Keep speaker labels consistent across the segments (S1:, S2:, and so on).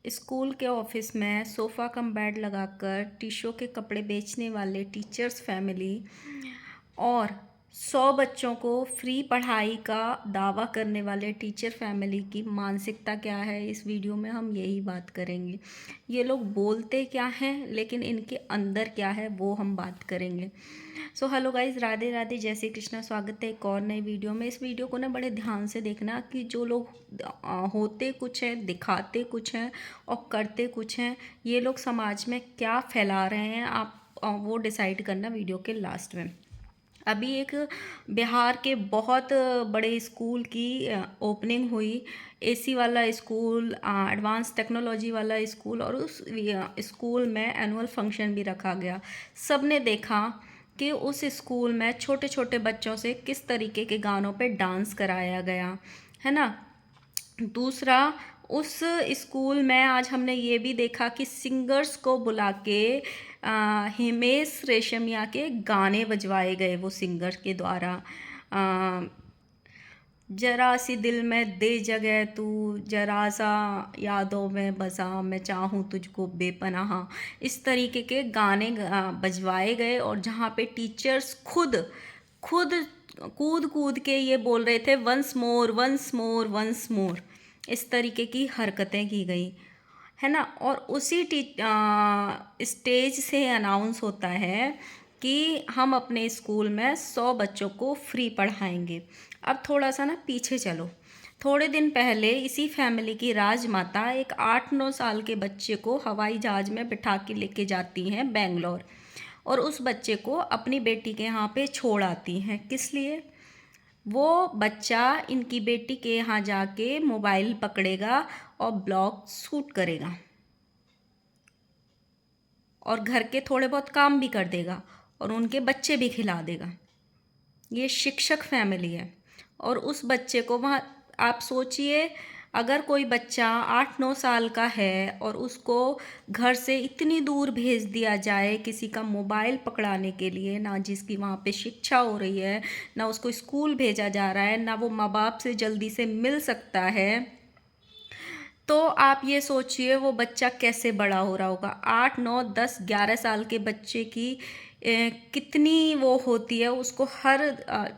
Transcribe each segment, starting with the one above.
S1: School के office में sofa cum bed लगाकर टिशू के कपड़े बेचने वाले टीचर्स फैमिली और 100 बच्चों को फ्री पढ़ाई का दावा करने वाले टीचर फैमिली की मानसिकता क्या है, इस वीडियो में हम यही बात करेंगे। ये लोग बोलते क्या हैं लेकिन इनके अंदर क्या है वो हम बात करेंगे। So hello guys, Radhe Radhe, जय श्री कृष्णा। स्वागत है एक और नई वीडियो में। इस वीडियो को ना बड़े ध्यान से देखना कि जो लोग होते कुछ हैं, दिखाते कुछ हैं और करते कुछ हैं, ये लोग समाज में क्या फैला रहे हैं, आप वो डिसाइड करना वीडियो के लास्ट में। अभी एक बिहार के बहुत बड़े स्कूल की ओपनिंग हुई। एसी वाला स्कूल, एडवांस टेक्नोलॉजी वाला स्कूल, और उस स्कूल में एनुअल फंक्शन भी रखा गया। सब ने देखा कि उस स्कूल में छोटे छोटे बच्चों से किस तरीके के गानों पे डांस कराया गया है ना। दूसरा, उस स्कूल में आज हमने ये भी देखा कि सिंगर्स को बुला के हिमेश रेशमिया के गाने बजवाए गए वो सिंगर के द्वारा। जरा सी दिल में दे जगह तू, जरा सा यादों में बसा, मैं चाहूँ तुझको बेपनाह, इस तरीके के गाने बजवाए गए। और जहाँ पे टीचर्स खुद खुद कूद कूद के ये बोल रहे थे once more once more once more, इस तरीके की हरकतें की गई है ना। और उसी स्टेज से अनाउंस होता है कि हम अपने स्कूल में 100 बच्चों को फ्री पढ़ाएंगे। अब थोड़ा सा ना पीछे चलो। थोड़े दिन पहले इसी फैमिली की राजमाता एक 8-9 साल के बच्चे को हवाई जहाज़ में बिठा के लेके जाती हैं बेंगलोर, और उस बच्चे को अपनी बेटी के यहाँ पे छोड़ आती हैं। किस लिए? वो बच्चा इनकी बेटी के यहाँ जाके मोबाइल पकड़ेगा और ब्लॉग शूट करेगा और घर के थोड़े बहुत काम भी कर देगा और उनके बच्चे भी खिला देगा। ये शिक्षक फैमिली है। और उस बच्चे को वहाँ, आप सोचिए, अगर कोई बच्चा 8-9 साल का है और उसको घर से इतनी दूर भेज दिया जाए किसी का मोबाइल पकड़ाने के लिए, ना जिसकी वहाँ पे शिक्षा हो रही है, ना उसको स्कूल भेजा जा रहा है, ना वो माँ बाप से जल्दी से मिल सकता है, तो आप ये सोचिए वो बच्चा कैसे बड़ा हो रहा होगा। 8, 9, 10, 11 साल के बच्चे की कितनी वो होती है उसको हर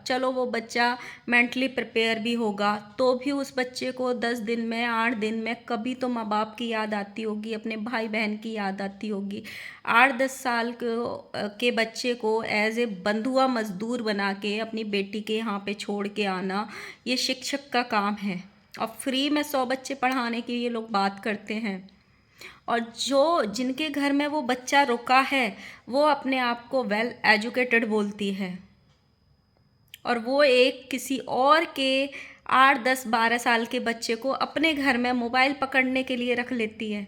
S1: चलो वो बच्चा मेंटली प्रिपेयर भी होगा तो भी उस बच्चे को 10 दिन में, 8 दिन में कभी तो माँ बाप की याद आती होगी, अपने भाई बहन की याद आती होगी। 8-10 साल के बच्चे को एज ए बंधुआ मजदूर बना के अपनी बेटी के यहाँ पे छोड़ के आना, ये शिक्षक का काम है। और फ्री में 100 बच्चे पढ़ाने की ये लोग बात करते हैं। और जिनके घर में वो बच्चा रुका है वो अपने आप को वेल एजुकेटेड बोलती है, और वो एक किसी और के 8, 10, 12 साल के बच्चे को अपने घर में मोबाइल पकड़ने के लिए रख लेती है।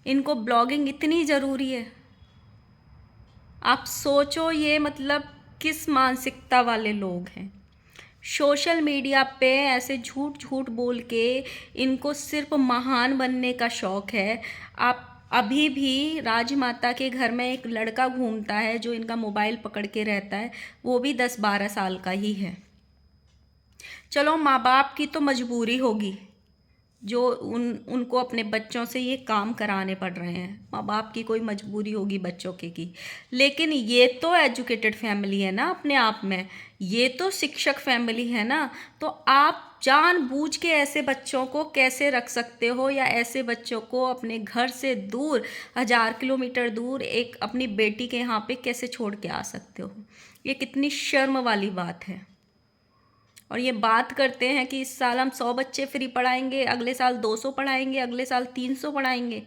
S1: इनको ब्लॉगिंग इतनी ज़रूरी है। आप सोचो ये मतलब किस मानसिकता वाले लोग हैं। सोशल मीडिया पे ऐसे झूठ झूठ बोल के इनको सिर्फ महान बनने का शौक़ है। आप अभी भी राजमाता के घर में एक लड़का घूमता है जो इनका मोबाइल पकड़ के रहता है, वो भी 10-12 साल का ही है। चलो माँ बाप की तो मजबूरी होगी जो उनको अपने बच्चों से ये काम कराने पड़ रहे हैं, माँ बाप की कोई मजबूरी होगी बच्चों के की। लेकिन ये तो एजुकेटेड फैमिली है ना अपने आप में, ये तो शिक्षक फैमिली है ना। तो आप जानबूझ के ऐसे बच्चों को कैसे रख सकते हो, या ऐसे बच्चों को अपने घर से दूर 1000 किलोमीटर दूर एक अपनी बेटी के यहाँ पे कैसे छोड़ के आ सकते हो? ये कितनी शर्म वाली बात है। और ये बात करते हैं कि इस साल हम 100 बच्चे फ्री पढ़ाएंगे, अगले साल 200 पढ़ाएंगे, अगले साल 300 पढ़ाएंगे।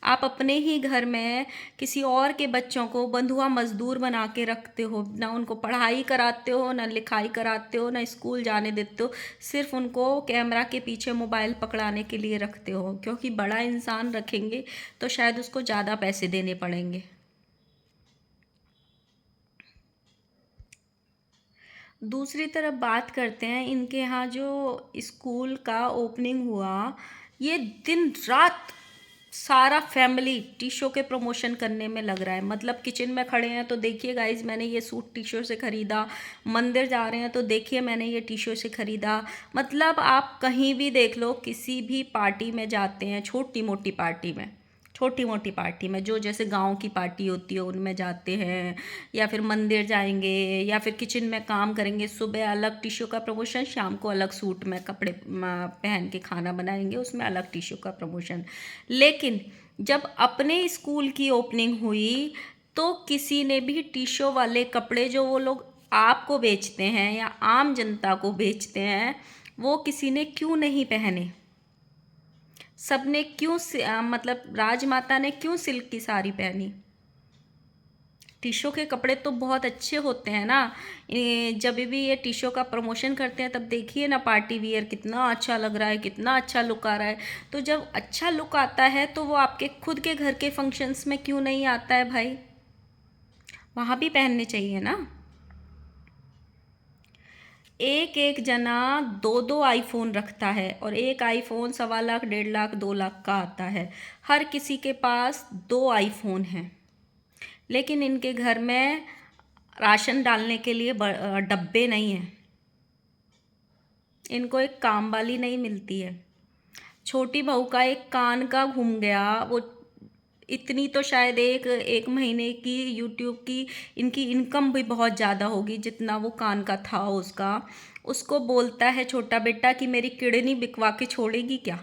S1: आप अपने ही घर में किसी और के बच्चों को बंधुआ मजदूर बना के रखते हो, ना उनको पढ़ाई कराते हो, ना लिखाई कराते हो, ना स्कूल जाने देते हो, सिर्फ उनको कैमरा के पीछे मोबाइल पकड़ाने के लिए रखते हो, क्योंकि बड़ा इंसान रखेंगे तो शायद उसको ज़्यादा पैसे देने पड़ेंगे। दूसरी तरफ बात करते हैं इनके यहाँ जो स्कूल का ओपनिंग हुआ, ये दिन रात सारा फैमिली टीशो के प्रमोशन करने में लग रहा है। मतलब किचन में खड़े हैं तो देखिए गाइज मैंने ये सूट टीशो से ख़रीदा, मंदिर जा रहे हैं तो देखिए मैंने ये टीशो से ख़रीदा। मतलब आप कहीं भी देख लो, किसी भी पार्टी में जाते हैं, छोटी मोटी पार्टी में जो जैसे गांव की पार्टी होती है उनमें जाते हैं, या फिर मंदिर जाएंगे, या फिर किचन में काम करेंगे, सुबह अलग टिश्यू का प्रमोशन, शाम को अलग सूट में कपड़े पहन के खाना बनाएंगे, उसमें अलग टिश्यू का प्रमोशन। लेकिन जब अपने स्कूल की ओपनिंग हुई तो किसी ने भी टिश्यू वाले कपड़े जो वो लोग आपको बेचते हैं या आम जनता को बेचते हैं, वो किसी ने क्यों नहीं पहने? सबने क्यों मतलब राजमाता ने क्यों सिल्क की साड़ी पहनी? टीशो के कपड़े तो बहुत अच्छे होते हैं ना। जब भी ये टीशो का प्रमोशन करते हैं तब देखिए ना, पार्टी वियर कितना अच्छा लग रहा है, कितना अच्छा लुक आ रहा है। तो जब अच्छा लुक आता है तो वो आपके खुद के घर के फंक्शंस में क्यों नहीं आता है भाई? वहाँ भी पहनने चाहिए ना। एक एक जना दो दो आईफोन रखता है, और एक आईफोन 1.25 लाख 1.5 लाख 2 लाख का आता है। हर किसी के पास 2 आईफोन हैं, लेकिन इनके घर में राशन डालने के लिए डब्बे नहीं हैं। इनको एक काम वाली नहीं मिलती है। छोटी बहू का एक कान का घूम गया, वो इतनी तो शायद एक एक महीने की यूट्यूब की इनकी इनकम भी बहुत ज़्यादा होगी जितना वो कान का था उसका। उसको बोलता है छोटा बेटा कि मेरी किडनी बिकवा के छोड़ेगी क्या?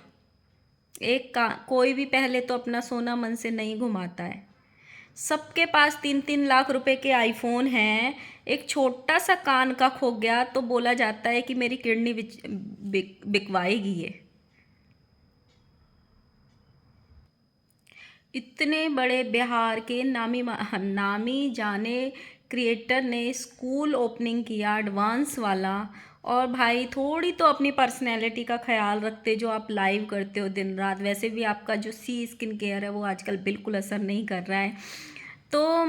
S1: कोई भी पहले तो अपना सोना मन से नहीं घुमाता है। सबके पास 3-3 लाख रुपए के आईफोन हैं, एक छोटा सा कान का खो गया तो बोला जाता है कि मेरी किडनी बिकवाएगी ये। इतने बड़े बिहार के नामी जाने क्रिएटर ने स्कूल ओपनिंग किया एडवांस वाला, और भाई थोड़ी तो अपनी पर्सनैलिटी का ख्याल रखते, जो आप लाइव करते हो दिन रात। वैसे भी आपका जो स्किन केयर है वो आजकल बिल्कुल असर नहीं कर रहा है, तो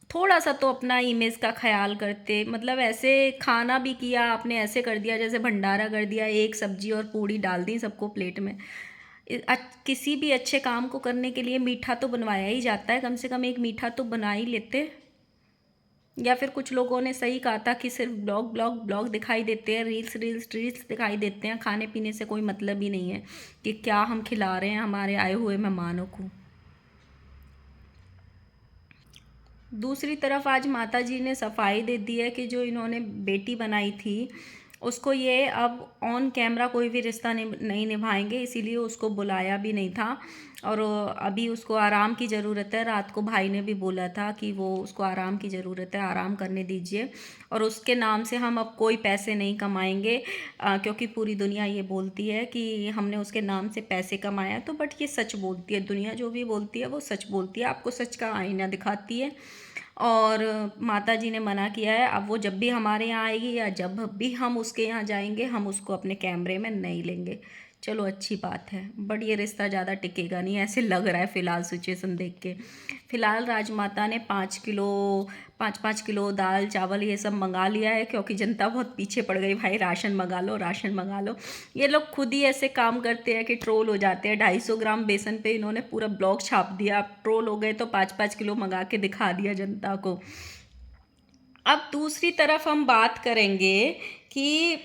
S1: थोड़ा सा तो अपना इमेज का ख्याल करते। मतलब ऐसे खाना भी किया आपने, ऐसे कर दिया जैसे भंडारा कर दिया, एक सब्जी और पूड़ी डाल दी सबको प्लेट में। किसी भी अच्छे काम को करने के लिए मीठा तो बनवाया ही जाता है, कम से कम एक मीठा तो बना ही लेते। या फिर कुछ लोगों ने सही कहा था कि सिर्फ ब्लॉग दिखाई देते हैं, रील्स दिखाई देते हैं, खाने पीने से कोई मतलब ही नहीं है कि क्या हम खिला रहे हैं हमारे आए हुए मेहमानों को। दूसरी तरफ आज माता जी ने सफाई दे दी है कि जो इन्होंने बेटी बनाई थी उसको ये अब ऑन कैमरा कोई भी रिश्ता नहीं निभाएंगे, इसीलिए उसको बुलाया भी नहीं था। और अभी उसको आराम की ज़रूरत है। रात को भाई ने भी बोला था कि वो उसको आराम की ज़रूरत है, आराम करने दीजिए। और उसके नाम से हम अब कोई पैसे नहीं कमाएंगे, क्योंकि पूरी दुनिया ये बोलती है कि हमने उसके नाम से पैसे कमाया। तो बट ये सच बोलती है, दुनिया जो भी बोलती है वो सच बोलती है, आपको सच का आईना दिखाती है। और माता जी ने मना किया है, अब वो जब भी हमारे यहाँ आएगी या जब भी हम उसके यहाँ जाएंगे हम उसको अपने कैमरे में नहीं लेंगे। चलो अच्छी बात है, बट ये रिश्ता ज़्यादा टिकेगा नहीं ऐसे लग रहा है फ़िलहाल सिचुएशन देख के। फ़िलहाल राजमाता ने 5 किलो दाल चावल ये सब मंगा लिया है, क्योंकि जनता बहुत पीछे पड़ गई, भाई राशन मंगा लो राशन मंगा लो। ये लोग खुद ही ऐसे काम करते हैं कि ट्रोल हो जाते हैं। 250 ग्राम बेसन पे इन्होंने पूरा ब्लॉग छाप दिया, अब ट्रोल हो गए तो 5-5 किलो मंगा के दिखा दिया जनता को। अब दूसरी तरफ हम बात करेंगे कि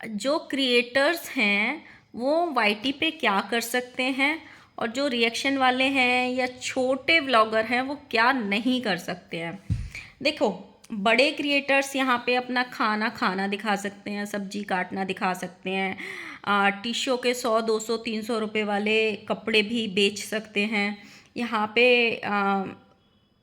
S1: जो क्रिएटर्स हैं वो वाईटी पे क्या कर सकते हैं, और जो रिएक्शन वाले हैं या छोटे व्लॉगर हैं वो क्या नहीं कर सकते हैं। देखो, बड़े क्रिएटर्स यहाँ पे अपना खाना दिखा सकते हैं, सब्जी काटना दिखा सकते हैं, टीशो के 100, 200, 300 रुपये वाले कपड़े भी बेच सकते हैं। यहाँ पे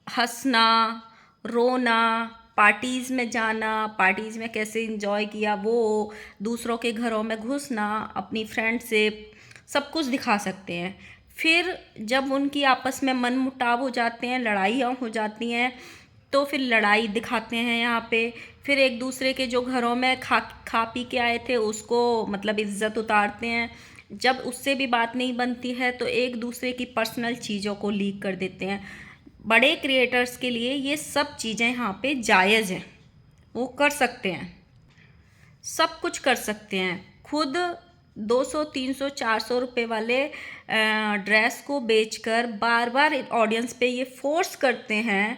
S1: हंसना, रोना, पार्टीज़ में जाना, पार्टीज़ में कैसे इंजॉय किया, वो दूसरों के घरों में घुसना, अपनी फ्रेंड से सब कुछ दिखा सकते हैं। फिर जब उनकी आपस में मनमुटाव हो जाते हैं, लड़ाइयाँ हो जाती हैं, तो फिर लड़ाई दिखाते हैं यहाँ पे। फिर एक दूसरे के जो घरों में खा पी के आए थे उसको मतलब इज्जत उतारते हैं। जब उससे भी बात नहीं बनती है तो एक दूसरे की पर्सनल चीज़ों को लीक कर देते हैं। बड़े क्रिएटर्स के लिए ये सब चीज़ें यहाँ पे जायज़ हैं, वो कर सकते हैं, सब कुछ कर सकते हैं। खुद 200, 300, 400 रुपये वाले ड्रेस को बेचकर बार बार ऑडियंस पे ये फोर्स करते हैं,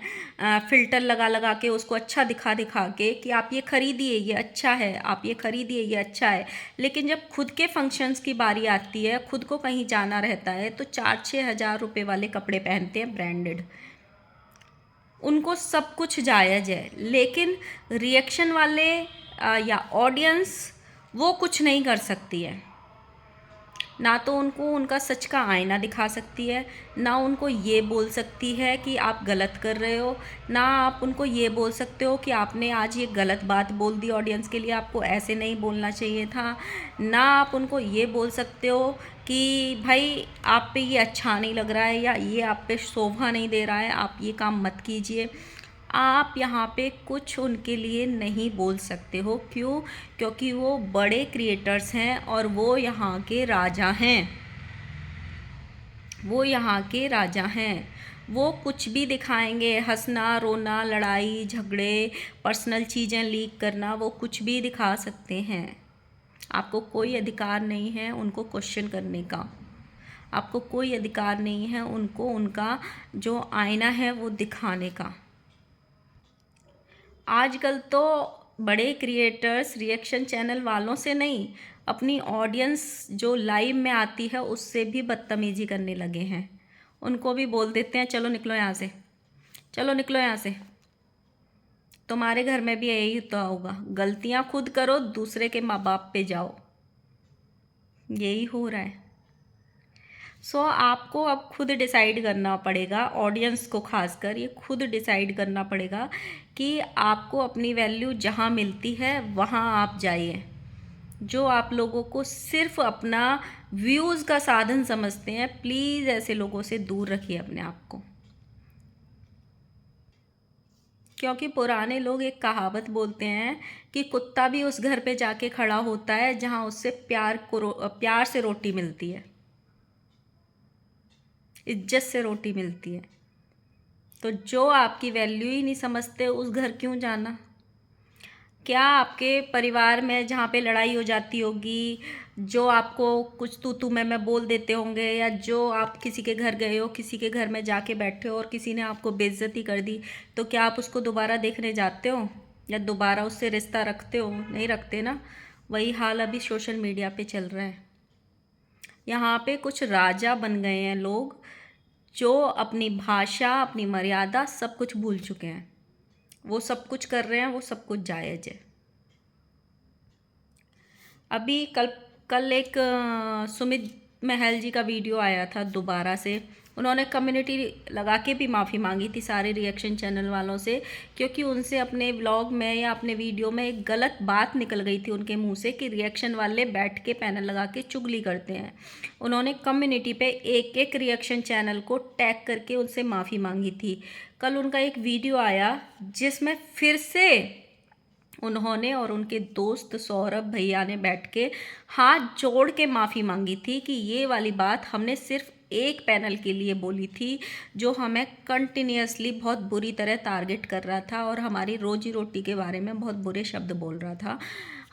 S1: फ़िल्टर लगा लगा के उसको अच्छा दिखा दिखा के कि आप ये ख़रीदिए, ये अच्छा है, आप ये ख़रीदिए, ये अच्छा है। लेकिन जब खुद के फंक्शंस की बारी आती है, खुद को कहीं जाना रहता है, तो 4-6 हज़ार रुपये वाले कपड़े पहनते हैं ब्रांडेड। उनको सब कुछ जायज़ है, लेकिन रिएक्शन वाले या ऑडियंस वो कुछ नहीं कर सकती है। ना तो उनको उनका सच का आईना दिखा सकती है, ना उनको ये बोल सकती है कि आप गलत कर रहे हो, ना आप उनको ये बोल सकते हो कि आपने आज ये गलत बात बोल दी ऑडियंस के लिए, आपको ऐसे नहीं बोलना चाहिए था। ना आप उनको ये बोल सकते हो कि भाई आप पे ये अच्छा नहीं लग रहा है या ये आप पे शोभा नहीं दे रहा है, आप ये काम मत कीजिए। आप यहाँ पे कुछ उनके लिए नहीं बोल सकते हो। क्यों? क्योंकि वो बड़े क्रिएटर्स हैं और वो यहाँ के राजा हैं। वो यहाँ के राजा हैं। वो कुछ भी दिखाएंगे, हंसना, रोना, लड़ाई झगड़े, पर्सनल चीज़ें लीक करना, वो कुछ भी दिखा सकते हैं। आपको कोई अधिकार नहीं है उनको क्वेश्चन करने का। आपको कोई अधिकार नहीं है उनको उनका जो आईना है वो दिखाने का। आजकल तो बड़े क्रिएटर्स रिएक्शन चैनल वालों से नहीं, अपनी ऑडियंस जो लाइव में आती है उससे भी बदतमीजी करने लगे हैं। उनको भी बोल देते हैं चलो निकलो यहाँ से, चलो निकलो यहाँ से। तुम्हारे घर में भी यही होता होगा, गलतियाँ खुद करो, दूसरे के माँ बाप पे जाओ, यही हो रहा है। सो आपको अब खुद डिसाइड करना पड़ेगा, ऑडियंस को खासकर ये खुद डिसाइड करना पड़ेगा कि आपको अपनी वैल्यू जहाँ मिलती है वहाँ आप जाइए। जो आप लोगों को सिर्फ अपना व्यूज़ का साधन समझते हैं, प्लीज़ ऐसे लोगों से दूर रखिए अपने आप को। क्योंकि पुराने लोग एक कहावत बोलते हैं कि कुत्ता भी उस घर पे जाके खड़ा होता है जहाँ उससे प्यार से रोटी मिलती है, इज्जत से रोटी मिलती है। तो जो आपकी वैल्यू ही नहीं समझते उस घर क्यों जाना? क्या आपके परिवार में जहाँ पे लड़ाई हो जाती होगी, जो आपको कुछ तू मैं बोल देते होंगे, या जो आप किसी के घर गए हो, किसी के घर में जाके बैठे हो और किसी ने आपको बेइज्जती कर दी, तो क्या आप उसको दोबारा देखने जाते हो या दोबारा उससे रिश्ता रखते हो? नहीं रखते ना। वही हाल अभी सोशल मीडिया पे चल रहा है। यहाँ पे कुछ राजा बन गए हैं लोग, जो अपनी भाषा, अपनी मर्यादा सब कुछ भूल चुके हैं। वो सब कुछ कर रहे हैं, वो सब कुछ जायज़ है। अभी कल एक सुमित महल जी का वीडियो आया था दोबारा से। उन्होंने कम्युनिटी लगा के भी माफ़ी मांगी थी सारे रिएक्शन चैनल वालों से, क्योंकि उनसे अपने व्लॉग में या अपने वीडियो में एक गलत बात निकल गई थी उनके मुंह से कि रिएक्शन वाले बैठ के पैनल लगा के चुगली करते हैं। उन्होंने कम्युनिटी पे एक एक रिएक्शन चैनल को टैग करके उनसे माफ़ी मांगी थी। कल उनका एक वीडियो आया जिसमें फिर से उन्होंने और उनके दोस्त सौरभ भैया ने बैठ के हाथ जोड़ के माफ़ी मांगी थी कि ये वाली बात हमने सिर्फ एक पैनल के लिए बोली थी, जो हमें कंटिन्यूसली बहुत बुरी तरह टारगेट कर रहा था और हमारी रोजी रोटी के बारे में बहुत बुरे शब्द बोल रहा था।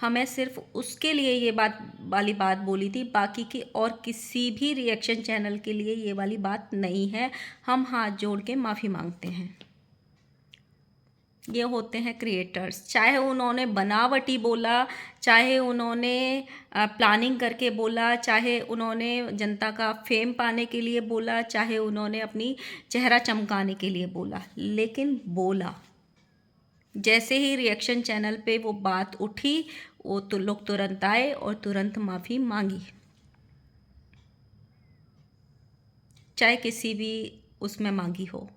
S1: हमें सिर्फ उसके लिए ये बात बोली थी, बाकी की और किसी भी रिएक्शन चैनल के लिए ये वाली बात नहीं है। हम हाथ जोड़ के माफ़ी मांगते हैं। ये होते हैं क्रिएटर्स, चाहे उन्होंने बनावटी बोला, चाहे उन्होंने प्लानिंग करके बोला, चाहे उन्होंने जनता का फेम पाने के लिए बोला, चाहे उन्होंने अपनी चेहरा चमकाने के लिए बोला, लेकिन बोला। जैसे ही रिएक्शन चैनल पे वो बात उठी, वो तो लोग तुरंत आए और तुरंत माफ़ी मांगी, चाहे किसी भी उसमें मांगी हो।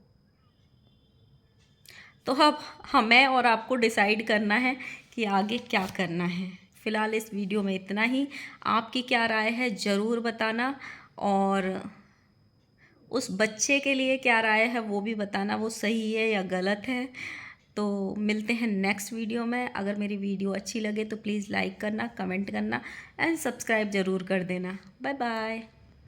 S1: तो अब हमें और आपको डिसाइड करना है कि आगे क्या करना है। फ़िलहाल इस वीडियो में इतना ही। आपकी क्या राय है ज़रूर बताना, और उस बच्चे के लिए क्या राय है वो भी बताना, वो सही है या गलत है। तो मिलते हैं नेक्स्ट वीडियो में। अगर मेरी वीडियो अच्छी लगे तो प्लीज़ लाइक करना, कमेंट करना एंड सब्सक्राइब ज़रूर कर देना। Bye bye.